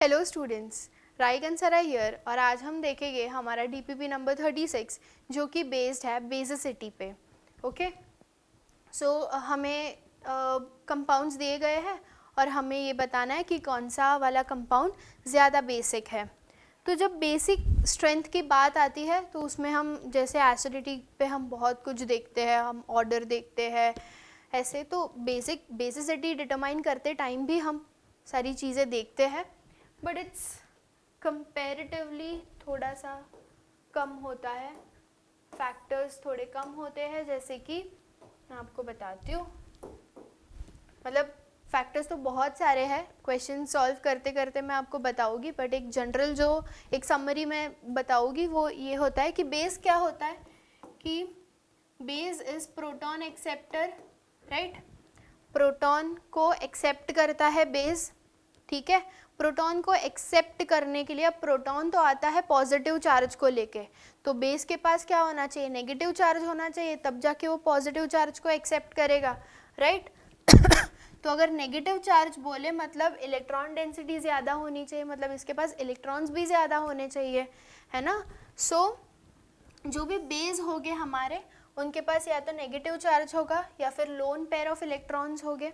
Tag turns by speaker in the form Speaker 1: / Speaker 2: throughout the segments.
Speaker 1: Hello students, राइगन Sarai here और आज हम देखेंगे हमारा डीपीपी नंबर 36 जो कि बेस्ड है बेसिसिटी पे। ओके, सो हमें कंपाउंड्स दिए गए हैं और हमें ये बताना है कि कौन सा वाला कंपाउंड ज़्यादा बेसिक है। तो जब बेसिक स्ट्रेंथ की बात आती है तो उसमें हम जैसे एसिडिटी पे हम बहुत कुछ देखते हैं, हम ऑर्डर देखते हैं ऐसे। तो बेसिसिटी डिटरमाइन करते टाइम भी हम सारी चीज़ें देखते हैं, बट इट्स कंपैरेटिवली थोड़ा सा कम होता है, फैक्टर्स थोड़े कम होते हैं। जैसे कि मैं आपको बताती हूँ, मतलब फैक्टर्स तो बहुत सारे हैं, क्वेश्चन सॉल्व करते करते मैं आपको बताऊँगी, बट एक जनरल जो एक समरी में बताऊँगी वो ये होता है कि बेस क्या होता है कि base is proton acceptor, right. Proton को एक्सेप्ट करता है बेस, ठीक है। प्रोटॉन को एक्सेप्ट करने के लिए, अब प्रोटॉन तो आता है पॉजिटिव चार्ज को लेके, तो बेस के पास क्या होना चाहिए, नेगेटिव चार्ज होना चाहिए, तब जाके वो पॉजिटिव चार्ज को एक्सेप्ट करेगा, राइट। तो अगर नेगेटिव चार्ज बोले मतलब इलेक्ट्रॉन डेंसिटी ज़्यादा होनी चाहिए, मतलब इसके पास इलेक्ट्रॉन्स भी ज़्यादा होने चाहिए, है ना। सो जो भी बेस हो गए हमारे, उनके पास या तो नेगेटिव चार्ज होगा या फिर लोन पेयर ऑफ इलेक्ट्रॉन्स हो गए,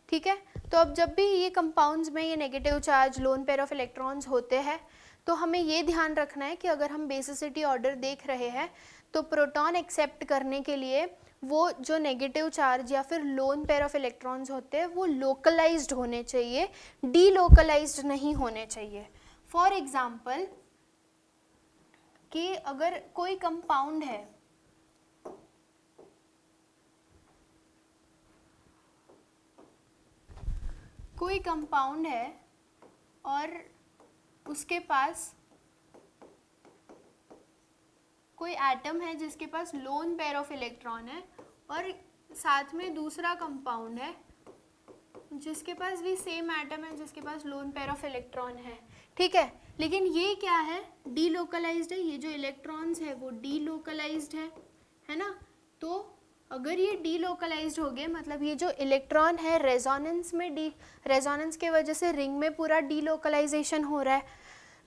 Speaker 1: ठीक है। तो अब जब भी ये कंपाउंड्स में ये negative charge, lone pair of electrons होते हैं, तो हमें ये ध्यान रखना है कि अगर हम बेसिसिटी ऑर्डर देख रहे हैं तो प्रोटॉन एक्सेप्ट करने के लिए वो जो नेगेटिव चार्ज या फिर लोन पेयर ऑफ इलेक्ट्रॉन्स होते हैं वो लोकलाइज्ड होने चाहिए, डीलोकलाइज्ड नहीं होने चाहिए। फॉर एग्जाम्पल कि अगर कोई कंपाउंड है, कोई कंपाउंड है और उसके पास कोई एटम है जिसके पास लोन पेयर ऑफ इलेक्ट्रॉन है और साथ में दूसरा कंपाउंड है जिसके पास भी सेम एटम है जिसके पास लोन पेयर ऑफ इलेक्ट्रॉन है, ठीक है। लेकिन ये क्या है, डीलोकलाइज्ड है, ये जो इलेक्ट्रॉन्स है वो डीलोकलाइज्ड है ना। तो अगर ये डीलोकलाइज्ड हो गए, मतलब ये जो इलेक्ट्रॉन है रेजोनेंस में, रेजोनेंस के वजह से रिंग में पूरा डीलोकलाइजेशन हो रहा है।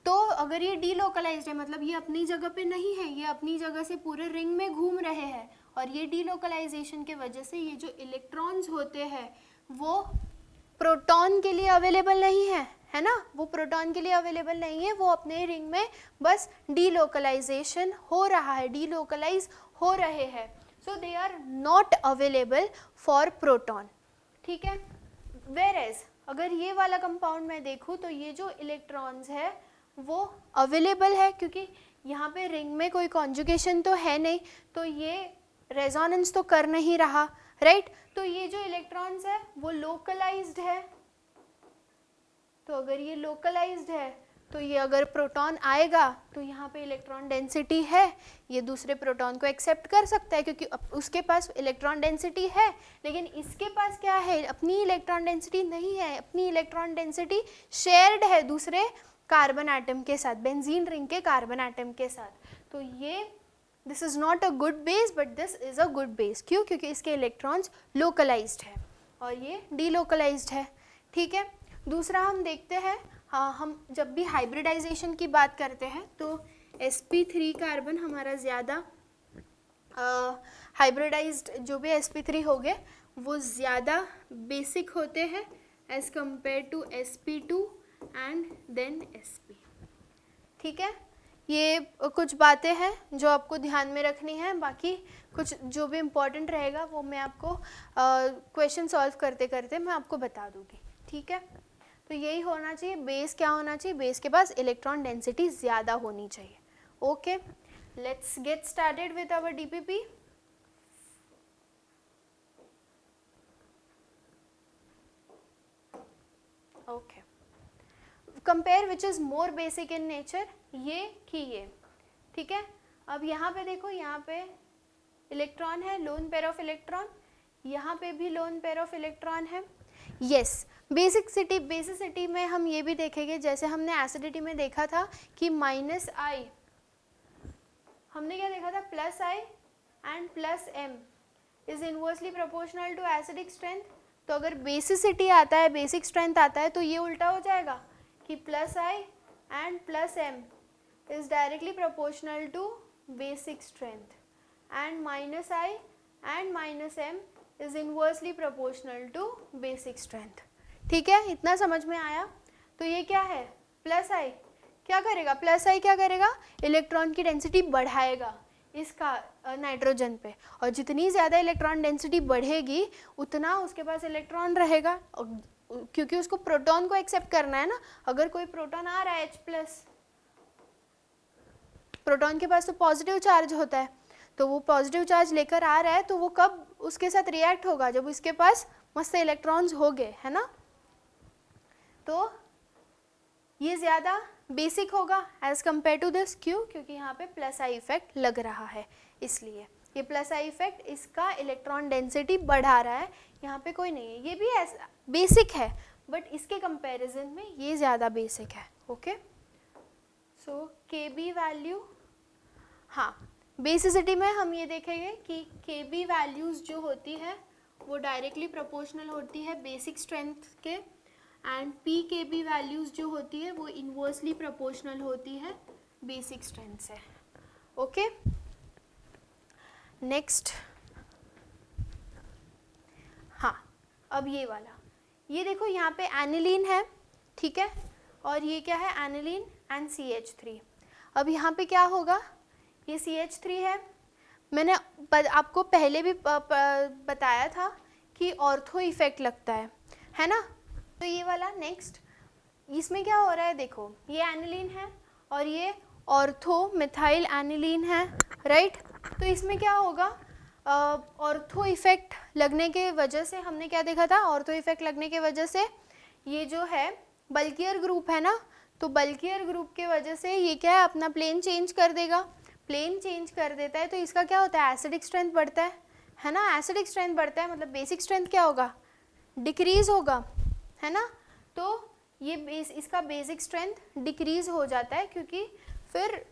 Speaker 1: तो अगर ये डीलोकलाइज्ड है मतलब ये अपनी जगह पे नहीं है, ये अपनी जगह से पूरे रिंग में घूम रहे हैं, और ये डीलोकलाइजेशन के वजह से ये जो इलेक्ट्रॉन्स होते हैं वो प्रोटॉन के लिए अवेलेबल नहीं है ना, वो प्रोटॉन के लिए अवेलेबल नहीं है, वो अपने रिंग में बस डीलोकलाइजेशन हो रहा है, डीलोकलाइज हो रहे हैं, so they are not available for proton, ठीक है। वेयर एज अगर ये वाला कंपाउंड मैं देखूँ तो ये जो इलेक्ट्रॉन्स है वो अवेलेबल है, क्योंकि यहाँ पे रिंग में कोई कॉन्जुगेशन तो है नहीं, तो ये रेजोनेंस तो कर नहीं रहा, राइट। तो ये जो इलेक्ट्रॉन्स है वो लोकलाइज्ड है, तो अगर ये लोकलाइज्ड है तो ये अगर प्रोटॉन आएगा तो यहाँ पे इलेक्ट्रॉन डेंसिटी है, ये दूसरे प्रोटॉन को एक्सेप्ट कर सकता है क्योंकि उसके पास इलेक्ट्रॉन डेंसिटी है, लेकिन इसके पास क्या है, अपनी इलेक्ट्रॉन डेंसिटी नहीं है, अपनी इलेक्ट्रॉन डेंसिटी शेयर्ड है दूसरे कार्बन एटम के साथ, बेंजीन रिंग के कार्बन एटम के साथ। तो ये this is not a good base, but this is a good base. क्यों? क्योंकि इसके इलेक्ट्रॉन्स लोकलाइज्ड है और ये डीलोकलाइज्ड है, ठीक है। दूसरा हम देखते हैं, हाँ, हम जब भी हाइब्रिडाइजेशन की बात करते हैं तो sp3 कार्बन हमारा ज़्यादा हाइब्रिडाइज्ड जो भी sp3 हो गए वो ज़्यादा बेसिक होते हैं as compare to sp2 and then sp, ठीक है। ये कुछ बातें हैं जो आपको ध्यान में रखनी है, बाकी कुछ जो भी इम्पोर्टेंट रहेगा वो मैं आपको क्वेश्चन सॉल्व करते करते मैं आपको बता दूँगी, ठीक है। तो यही होना चाहिए, बेस क्या होना चाहिए, बेस के पास इलेक्ट्रॉन डेंसिटी ज़्यादा होनी चाहिए। Okay, let's get started with our DPP. Okay, compare which is more basic in nature, ये कि ये, ठीक है। अब यहाँ पे देखो, यहाँ पे इलेक्ट्रॉन है, लोन पेयर ऑफ इलेक्ट्रॉन, यहाँ पे भी लोन पेयर ऑफ इलेक्ट्रॉन है। यस, बेसिसिटी में हम ये भी देखेंगे, जैसे हमने एसिडिटी में देखा था कि माइनस आई, हमने क्या देखा था, plus I and plus M is inversely proportional to acidic strength. तो अगर बेसिसिटी आता है, बेसिक स्ट्रेंथ आता है, तो ये उल्टा हो जाएगा, कि plus I and plus M is directly proportional to basic strength and minus I and minus M is inversely proportional to basic strength. ठीक है, इतना समझ में आया? तो ये क्या है, प्लस आई क्या करेगा, प्लस आई क्या करेगा, इलेक्ट्रॉन की डेंसिटी बढ़ाएगा इसका नाइट्रोजन पे, और जितनी ज़्यादा इलेक्ट्रॉन डेंसिटी बढ़ेगी उतना उसके पास इलेक्ट्रॉन रहेगा, क्योंकि उसको प्रोटॉन को एक्सेप्ट करना है ना। अगर कोई प्रोटॉन आ रहा है H+, प्रोटॉन के पास तो पॉजिटिव चार्ज होता है, तो वो पॉजिटिव चार्ज लेकर आ रहा है, तो वो कब उसके साथ रिएक्ट होगा, जब उसके पास मस्त इलेक्ट्रॉन्स हो गए, है ना। तो ये ज़्यादा बेसिक होगा एज कम्पेयर टू दिस, क्यों, क्योंकि यहाँ पे प्लस आई इफेक्ट लग रहा है, इसलिए ये प्लस आई इफेक्ट इसका इलेक्ट्रॉन डेंसिटी बढ़ा रहा है, यहाँ पे कोई नहीं है। ये भी ऐसा बेसिक है, बट इसके कंपैरिजन में ये ज़्यादा बेसिक है। ओके, सो के बी वैल्यू, हाँ बेसिसिटी में हम ये देखेंगे कि के बी वैल्यूज़ जो होती है वो डायरेक्टली प्रोपोर्शनल होती है बेसिक स्ट्रेंथ के, एंड पी के बी वैल्यूज़ जो होती है वो इन्वर्सली प्रोपोर्शनल होती है बेसिक स्ट्रेंथ से। ओके, नेक्स्ट, हाँ अब ये वाला, ये देखो यहाँ पे एनिलीन है, ठीक है, और ये क्या है, एनिलीन एंड CH3। अब यहाँ पे क्या होगा, ये CH3 है, मैंने आपको पहले भी बताया था कि ऑर्थो इफेक्ट लगता है ना। तो ये वाला नेक्स्ट, इसमें क्या हो रहा है, देखो ये एनिलीन है और ये ऑर्थो मिथाइल एनिलीन है, राइट। तो इसमें क्या होगा, ऑर्थो इफेक्ट लगने के वजह से हमने क्या देखा था, ऑर्थो इफेक्ट लगने के वजह से ये जो है बल्कियर ग्रुप है ना, तो बल्कियर ग्रुप के वजह से ये क्या है, अपना प्लेन चेंज कर देगा, प्लेन चेंज कर देता है, तो इसका क्या होता है, एसिडिक स्ट्रेंथ बढ़ता है ना, एसिडिक स्ट्रेंथ बढ़ता है, मतलब बेसिक स्ट्रेंथ क्या होगा, डिक्रीज होगा, है ना। तो ये इसका बेसिक स्ट्रेंथ डिक्रीज हो जाता है, क्योंकि फिर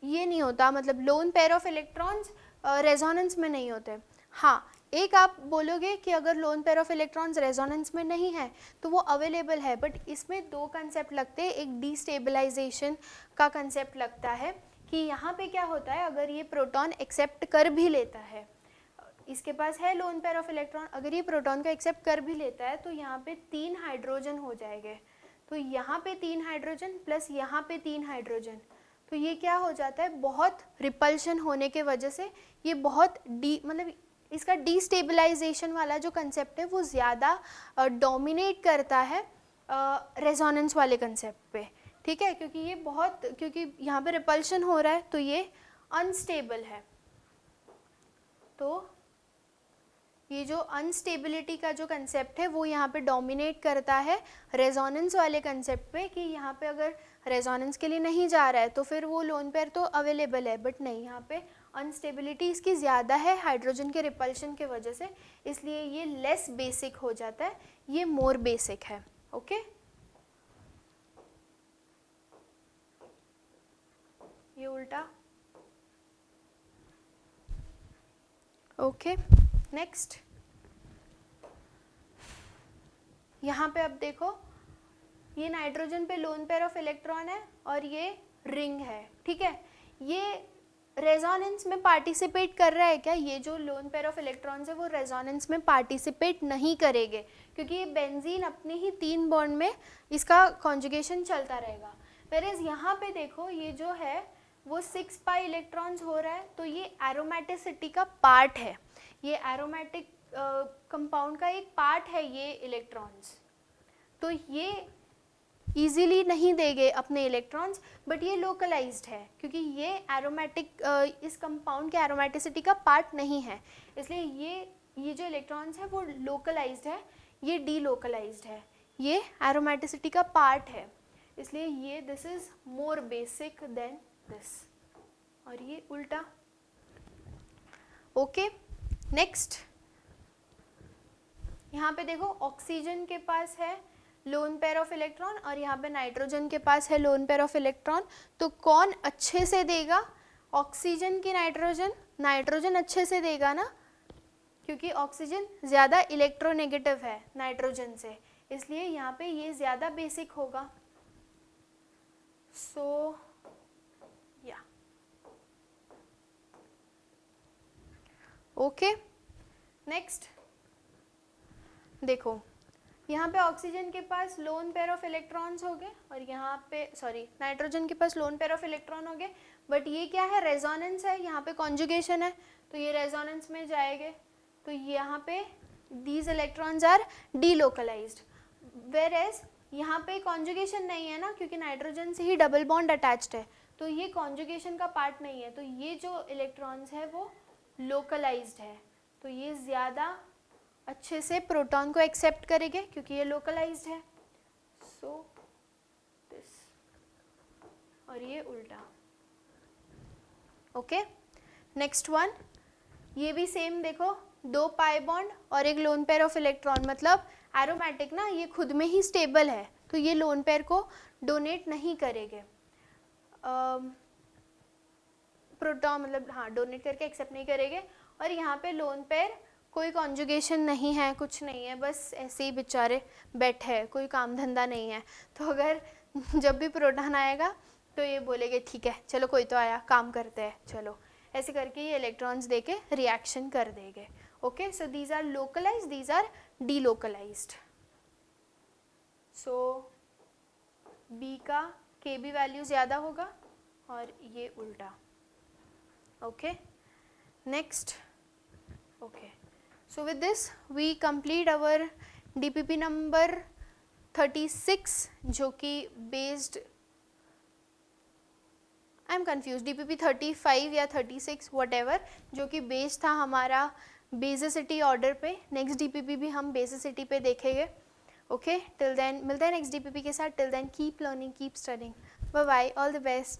Speaker 1: ये नहीं होता, मतलब lone pair of electrons resonance में नहीं होते। हाँ, एक आप बोलोगे कि अगर lone pair of electrons resonance में नहीं है तो वो अवेलेबल है, बट इसमें दो कंसेप्ट लगते हैं, एक डीस्टेबलाइजेशन का कंसेप्ट लगता है कि यहाँ पे क्या होता है, अगर ये प्रोटॉन एक्सेप्ट कर भी लेता है, इसके पास है लोन पेयर ऑफ इलेक्ट्रॉन, अगर ये प्रोटॉन को एक्सेप्ट कर भी लेता है तो यहाँ पे 3 हाइड्रोजन हो जाएंगे, तो यहाँ पे 3 हाइड्रोजन प्लस यहाँ पे 3 हाइड्रोजन, तो ये क्या हो जाता है, बहुत रिपल्शन होने के वजह से ये बहुत मतलब इसका डीस्टेबलाइजेशन वाला जो कंसेप्ट है वो ज़्यादा डोमिनेट करता है रेजोनेंस वाले कंसेप्ट पे, ठीक है, क्योंकि ये बहुत, क्योंकि यहाँ पे रिपल्शन हो रहा है तो ये अनस्टेबल है। तो ये जो अनस्टेबिलिटी का जो कंसेप्ट है वो यहाँ पे डोमिनेट करता है रेजोनेंस वाले कंसेप्ट पे, कि यहाँ पे अगर रेजोनेंस के लिए नहीं जा रहा है तो फिर वो लोन पेयर तो अवेलेबल है, बट नहीं, यहाँ पे अनस्टेबिलिटी इसकी ज़्यादा है हाइड्रोजन के रिपल्शन के वजह से, इसलिए ये लेस बेसिक हो जाता है, ये मोर बेसिक है। ओके, ये उल्टा। ओके, नेक्स्ट, यहाँ पे अब देखो, ये नाइट्रोजन पे लोन पेयर ऑफ इलेक्ट्रॉन है और ये रिंग है, ठीक है, ये रेजोनेंस में पार्टिसिपेट कर रहा है क्या, ये जो लोन पेयर ऑफ इलेक्ट्रॉन्स है वो रेजोनेंस में पार्टिसिपेट नहीं करेंगे, क्योंकि ये बेंजीन अपने ही 3 बॉन्ड में इसका कॉन्जुगेशन चलता रहेगा। वेयरएज यहाँ पे देखो ये जो है वो 6 पाई इलेक्ट्रॉन्स हो रहा है, तो ये एरोमेटिसिटी का पार्ट है, ये एरोमेटिक कंपाउंड का एक पार्ट है ये इलेक्ट्रॉन्स, तो ये इजीली नहीं देंगे अपने इलेक्ट्रॉन्स, बट ये लोकलाइज्ड है, क्योंकि ये एरोमेटिक इस कंपाउंड के एरोमेटिसिटी का पार्ट नहीं है, इसलिए ये जो इलेक्ट्रॉन्स है वो लोकलाइज्ड है, ये डीलोकलाइज्ड है, ये एरोमेटिसिटी का पार्ट है, इसलिए ये this is more basic than this, और ये उल्टा। ओके, नेक्स्ट, यहाँ पे देखो ऑक्सीजन के पास है लोन पेयर ऑफ इलेक्ट्रॉन और यहाँ पे नाइट्रोजन के पास है लोन पेयर ऑफ इलेक्ट्रॉन, तो कौन अच्छे से देगा, ऑक्सीजन की नाइट्रोजन, नाइट्रोजन अच्छे से देगा ना, क्योंकि ऑक्सीजन ज़्यादा इलेक्ट्रोनेगेटिव है नाइट्रोजन से, इसलिए यहाँ पे ये ज़्यादा बेसिक होगा। सो या ओके। नेक्स्ट देखो, यहाँ पे ऑक्सीजन के पास लोन पेयर ऑफ इलेक्ट्रॉन्स हो गए और यहाँ पे सॉरी नाइट्रोजन के पास लोन पेयर ऑफ इलेक्ट्रॉन हो गए, बट ये क्या है, रेजोनेंस है, यहाँ पे कॉन्जुगेशन है, तो ये रेजोनेंस में जाएंगे, तो यहाँ पे these electrons are delocalised, whereas यहाँ पे कॉन्जुगेशन नहीं है ना, क्योंकि नाइट्रोजन से ही डबल बॉन्ड अटैच्ड है, तो ये कॉन्जुगेशन का पार्ट नहीं है, तो ये जो इलेक्ट्रॉन्स है वो लोकलाइज्ड है, तो ये ज़्यादा अच्छे से प्रोटॉन को एक्सेप्ट करेंगे क्योंकि ये लोकलाइज्ड है। सो दिस, और ये उल्टा। ओके, नेक्स्ट वन, ये भी सेम देखो, 2 पाई बॉन्ड और एक लोन पेयर ऑफ इलेक्ट्रॉन, मतलब एरोमेटिक ना, ये खुद में ही स्टेबल है, तो ये लोन पेयर को डोनेट नहीं करेंगे, प्रोटॉन मतलब हाँ डोनेट करके एक्सेप्ट नहीं करेंगे, और यहाँ पे लोन पेयर कोई कॉन्जुगेशन नहीं है, कुछ नहीं है, बस ऐसे ही बेचारे बैठे हैं, कोई काम धंधा नहीं है, तो अगर जब भी प्रोटॉन आएगा तो ये बोलेंगे ठीक है चलो कोई तो आया, काम करते हैं चलो, ऐसे करके ये इलेक्ट्रॉन्स देके रिएक्शन कर देंगे। Okay, so these are localised, these are delocalised. So B का Kb वैल्यू ज़्यादा होगा और ये उल्टा। Okay, next. Okay, so with this we complete our DPP number 36 जो कि based, I am confused, DPP 35 या 36 whatever, जो कि based था हमारा basicity order पे। next DPP भी हम basicity पे देखेंगे। ओके, till then मिलते हैं next DPP के साथ, till then keep learning, keep studying, bye bye, all the best।